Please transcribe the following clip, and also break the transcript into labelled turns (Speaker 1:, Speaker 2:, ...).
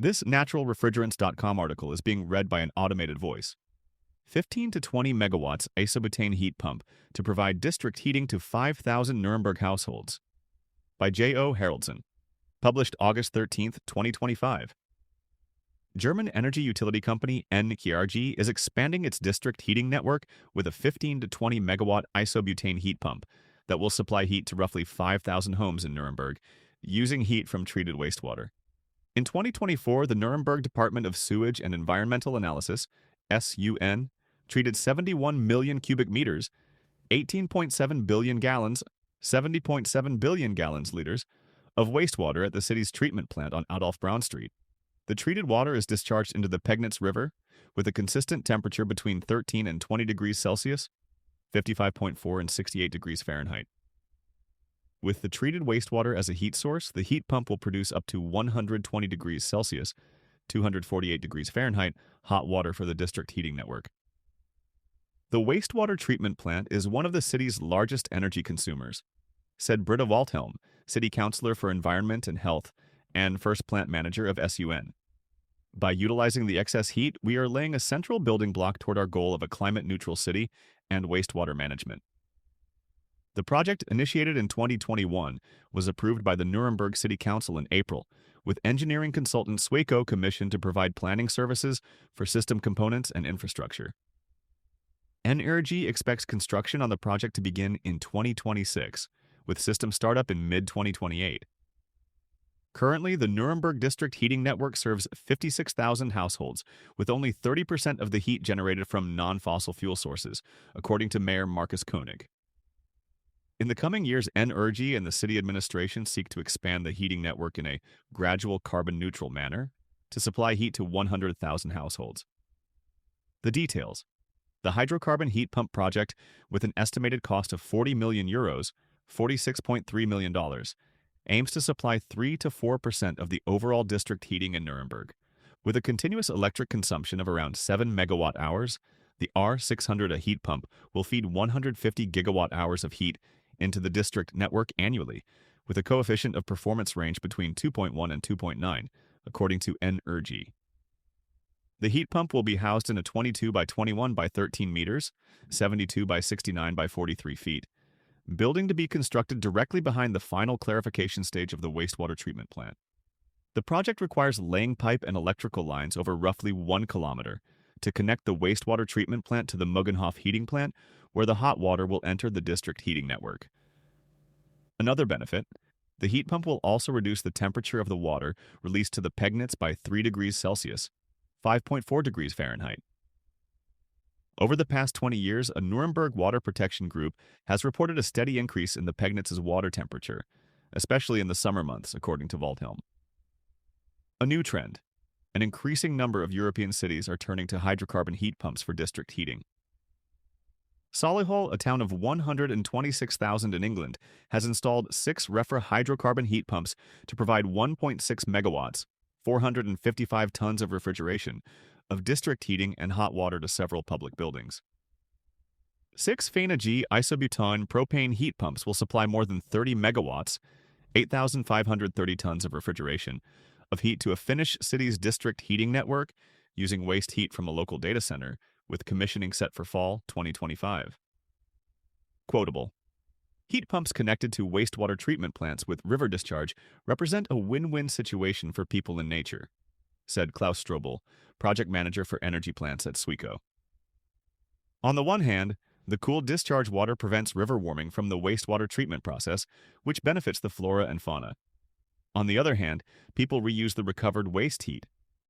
Speaker 1: This naturalrefrigerants.com article is being read by an automated voice. 15 to 20 megawatts isobutane heat pump to provide district heating to 5,000 Nuremberg households. By J.O. Haraldson. Published August 13, 2025. German energy utility company Nrg is expanding its district heating network with a 15 to 20 megawatt isobutane heat pump that will supply heat to roughly 5,000 homes in Nuremberg, using heat from treated wastewater. In 2024, the Nuremberg Department of Sewage and Environmental Analysis, SUN, treated 71 million cubic meters, 18.7 billion gallons, 70.7 billion gallons liters of wastewater at the city's treatment plant on Adolf Braun Street. The treated water is discharged into the Pegnitz River with a consistent temperature between 13 and 20 degrees Celsius, 55.4 and 68 degrees Fahrenheit. With the treated wastewater as a heat source, the heat pump will produce up to 120 degrees Celsius, 248 degrees Fahrenheit, hot water for the district heating network. The wastewater treatment plant is one of the city's largest energy consumers, said Britta Waldhelm, City Councilor for Environment and Health and first plant manager of SUN. By utilizing the excess heat, we are laying a central building block toward our goal of a climate-neutral city and wastewater management. The project, initiated in 2021, was approved by the Nuremberg City Council in April, with engineering consultant Sewage commissioned to provide planning services for system components and infrastructure. Nrg expects construction on the project to begin in 2026, with system startup in mid-2028. Currently, the Nuremberg district heating network serves 56,000 households, with only 30% of the heat generated from non-fossil fuel sources, according to Mayor Markus Koenig. In the coming years, Nrg and the city administration seek to expand the heating network in a gradual carbon-neutral manner to supply heat to 100,000 households. The details. The hydrocarbon heat pump project, with an estimated cost of 40 million euros, $46.3 million, aims to supply 3 to 4% of the overall district heating in Nuremberg. With a continuous electric consumption of around 7 megawatt hours, the R600 heat pump will feed 150 gigawatt hours of heat into the district network annually, with a coefficient of performance range between 2.1 and 2.9, according to Nrg. The heat pump will be housed in a 22 by 21 by 13 meters, 72 by 69 by 43 feet, building to be constructed directly behind the final clarification stage of the wastewater treatment plant. The project requires laying pipe and electrical lines over roughly 1 kilometer to connect the wastewater treatment plant to the Muggenhof heating plant, where the hot water will enter the district heating network. Another benefit, the heat pump will also reduce the temperature of the water released to the Pegnitz by 3 degrees Celsius, 5.4 degrees Fahrenheit. Over the past 20 years, a Nuremberg water protection group has reported a steady increase in the Pegnitz's water temperature, especially in the summer months, according to Waldhelm. A new trend. An increasing number of European cities are turning to hydrocarbon heat pumps for district heating. Solihull, a town of 126,000 in England, has installed 6 REFRA hydrocarbon heat pumps to provide 1.6 megawatts, 455 tons of refrigeration, of district heating and hot water to several public buildings. 6 Feina-G isobutane propane heat pumps will supply more than 30 megawatts, 8,530 tons of refrigeration, of heat to a Finnish city's district heating network using waste heat from a local data center, with commissioning set for fall 2025. Quotable. Heat pumps connected to wastewater treatment plants with river discharge represent a win-win situation for people and nature, said Klaus Strobel, project manager for energy plants at Sewage. On the one hand, the cool discharge water prevents river warming from the wastewater treatment process, which benefits the flora and fauna. On the other hand, people reuse the recovered waste heat,